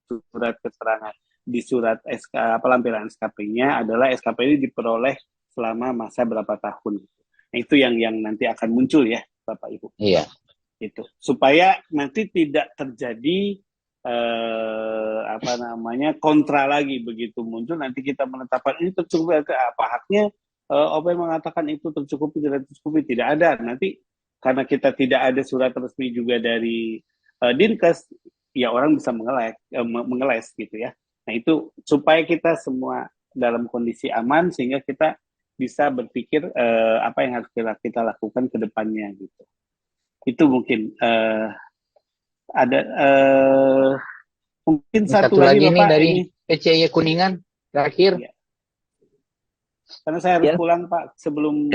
surat keterangan di surat SK lampiran SKP-nya adalah SKP ini diperoleh selama masa berapa tahun. Nah, itu yang nanti akan muncul ya, Bapak Ibu. Iya. Itu supaya nanti tidak terjadi kontra lagi begitu muncul nanti kita menetapkan ini tercukupi apa haknya OP mengatakan itu tercukupi tidak tercukupi, tidak ada nanti karena kita tidak ada surat resmi juga dari Dinkes ya orang bisa mengeles gitu ya. Nah itu supaya kita semua dalam kondisi aman sehingga kita bisa berpikir apa yang harus kita lakukan ke depannya gitu. Itu mungkin ada mungkin satu lagi nih Bapak, dari ini PCY Kuningan terakhir. Ya. Karena saya harus pulang Pak sebelum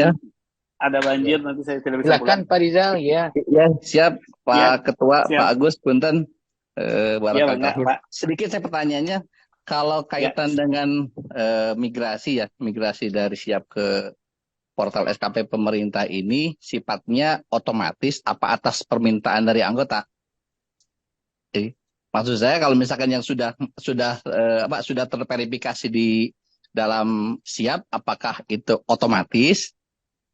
ada banjir nanti saya tidak bisa Silakan pulang. Pak Rizal ya. Ya siap Pak Ketua, siap. Pak Agus punten. Pak. Sedikit saya pertanyaannya kalau kaitan dengan migrasi dari siap ke portal SKP pemerintah ini sifatnya otomatis apa atas permintaan dari anggota? Jadi, maksud saya kalau misalkan yang sudah terverifikasi di dalam siap, apakah itu otomatis?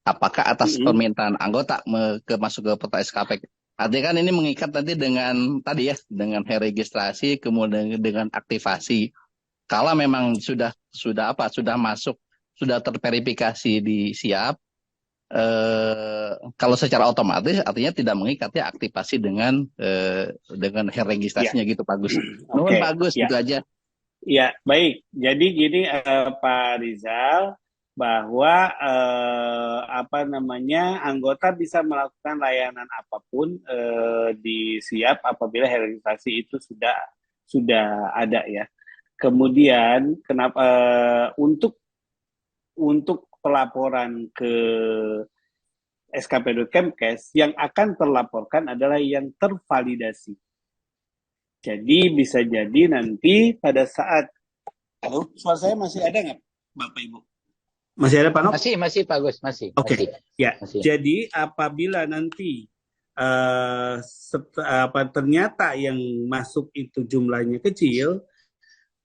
Apakah atas permintaan anggota masuk ke portal SKP? Artinya kan ini mengikat nanti dengan registrasi kemudian dengan aktivasi. Kalau memang sudah masuk, sudah terverifikasi di siap, kalau secara otomatis artinya tidak mengikat ya aktivasi dengan registrasinya gitu Pak Agus. Nuhun Pak Agus gitu aja. Ya baik. Jadi gini Pak Rizal bahwa anggota bisa melakukan layanan apapun di siap apabila registrasi itu sudah ada ya. Kemudian kenapa untuk pelaporan ke skp.kemkes yang akan terlaporkan adalah yang tervalidasi. Jadi bisa jadi nanti pada saat suara saya masih ada nggak Bapak Ibu? Masih ada Pak Nok? Masih Pak Gus, masih. Oke. Ya. Masih. Jadi apabila nanti ternyata yang masuk itu jumlahnya kecil,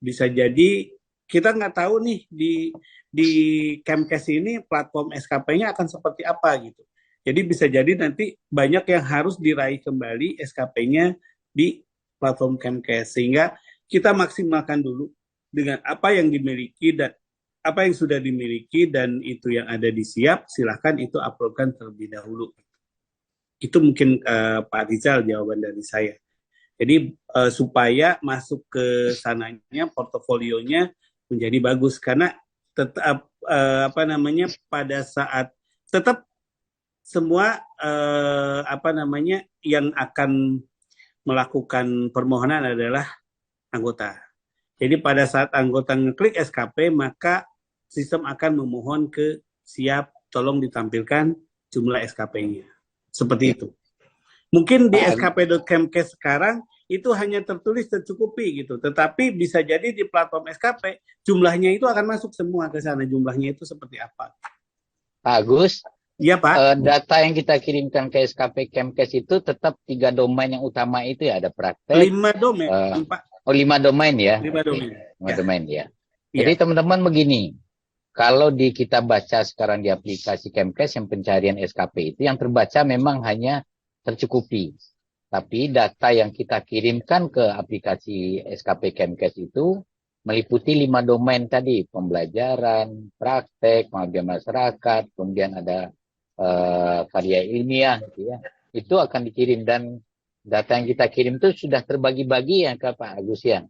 bisa jadi kita nggak tahu nih di Kemkes ini platform SKP-nya akan seperti apa gitu. Jadi bisa jadi nanti banyak yang harus diraih kembali SKP-nya di platform Kemkes sehingga kita maksimalkan dulu dengan apa yang dimiliki dan apa yang sudah dimiliki dan itu yang ada di siap, silahkan itu uploadkan terlebih dahulu. Itu mungkin Pak Rizal jawaban dari saya. Jadi supaya masuk ke sananya portofolionya menjadi bagus karena tetap pada saat tetap semua yang akan melakukan permohonan adalah anggota. Jadi pada saat anggota ngeklik SKP maka sistem akan memohon ke siap tolong ditampilkan jumlah SKP-nya. Seperti itu. Mungkin di skp.kemkes sekarang itu hanya tertulis tercukupi gitu. Tetapi bisa jadi di platform SKP jumlahnya itu akan masuk semua ke sana. Jumlahnya itu seperti apa? Pak Agus. Iya Pak. Data yang kita kirimkan ke SKP Kemkes itu tetap 3 domain yang utama itu ya. Ada praktek. 5 domain Pak. 5 domain ya. 5 domain. 5 domain ya. Jadi teman-teman begini. Kalau kita baca sekarang di aplikasi Kemkes yang pencarian SKP itu yang terbaca memang hanya tercukupi. Tapi data yang kita kirimkan ke aplikasi SKP Kemkes itu meliputi 5 domain tadi. Pembelajaran, praktek, pengabdian masyarakat, kemudian ada karya ilmiah gitu ya. Itu akan dikirim dan data yang kita kirim itu sudah terbagi-bagi ya ke Pak Agus ya.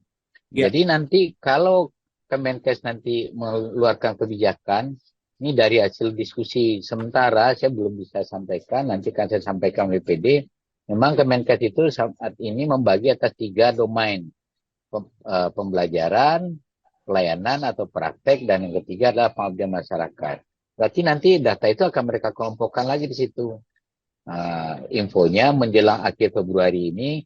Jadi nanti kalau Kemenkes nanti mengeluarkan kebijakan, ini dari hasil diskusi sementara, saya belum bisa sampaikan, nanti akan saya sampaikan oleh PD. Memang Kemenkes itu saat ini membagi atas 3 domain, pembelajaran, pelayanan atau praktek, dan yang ketiga adalah pengabdian masyarakat. Berarti nanti data itu akan mereka kelompokkan lagi di situ. Infonya menjelang akhir Februari ini,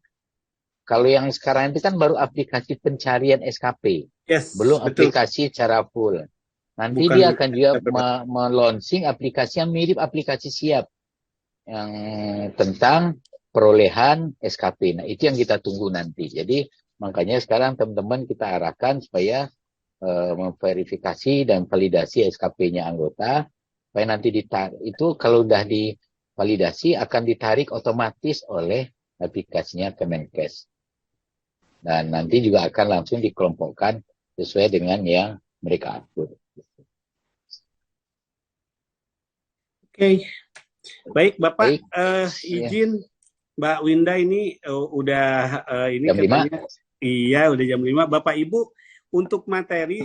kalau yang sekarang itu kan baru aplikasi pencarian SKP. Belum betul. Aplikasi secara full. Nanti dia akan juga melaunching aplikasi yang mirip aplikasi siap. Yang tentang perolehan SKP. Nah itu yang kita tunggu nanti. Jadi Makanya sekarang teman-teman kita arahkan supaya memverifikasi dan validasi SKP-nya anggota, supaya nanti itu kalau udah divalidasi akan ditarik otomatis oleh aplikasinya Kemenkes. Dan nanti juga akan langsung dikelompokkan sesuai dengan yang mereka atur. Oke. Baik, Bapak. Baik. Izin Mbak Winda ini udah ini Jam 5? katanya. Iya, udah jam 5. Bapak Ibu, untuk materi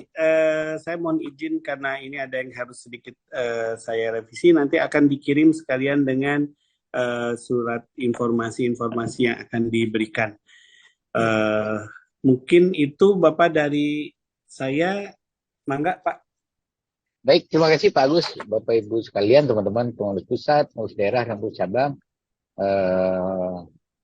saya mohon izin karena ini ada yang harus sedikit saya revisi, nanti akan dikirim sekalian dengan surat informasi-informasi yang akan diberikan. Mungkin itu Bapak dari saya. Mangga, Pak. Baik, terima kasih Pak Agus, Bapak Ibu sekalian, teman-teman pengurus pusat, pengurus daerah, dan pengurus cabang.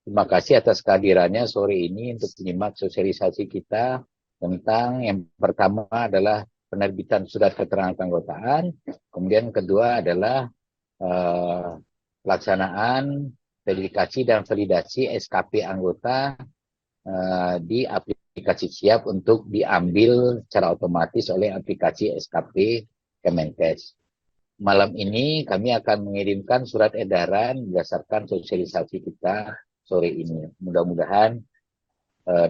Terima kasih atas kehadirannya sore ini untuk menyimak sosialisasi kita tentang yang pertama adalah penerbitan surat keterangan keanggotaan, kemudian kedua adalah pelaksanaan verifikasi dan validasi SKP anggota di aplikasi Siap untuk diambil secara otomatis oleh aplikasi SKP Kemenkes. Malam ini kami akan mengirimkan surat edaran berdasarkan sosialisasi kita sore ini. Mudah-mudahan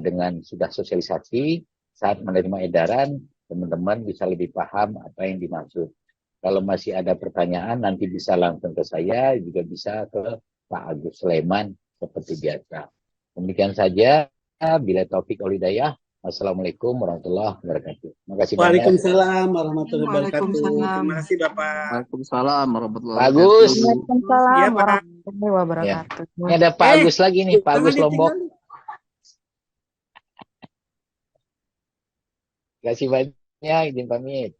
dengan sudah sosialisasi, saat menerima edaran, teman-teman bisa lebih paham apa yang dimaksud. Kalau masih ada pertanyaan, nanti bisa langsung ke saya, juga bisa ke Pak Agus Sulaiman seperti biasa. Demikian saja, bila taufik wal hidayah. Assalamualaikum warahmatullahi wabarakatuh. Terima kasih banyak. Waalaikumsalam warahmatullahi wabarakatuh. Waalaikumsalam. Terima kasih Bapak. Waalaikumsalam warahmatullahi Pak wabarakatuh. Agus. Waalaikumsalam Iya, Pak. warahmatullahi wabarakatuh. Ini ada Pak Agus lagi nih, Pak Agus Jangan Lombok. ditinggalin. Terima kasih banyak, izin pamit.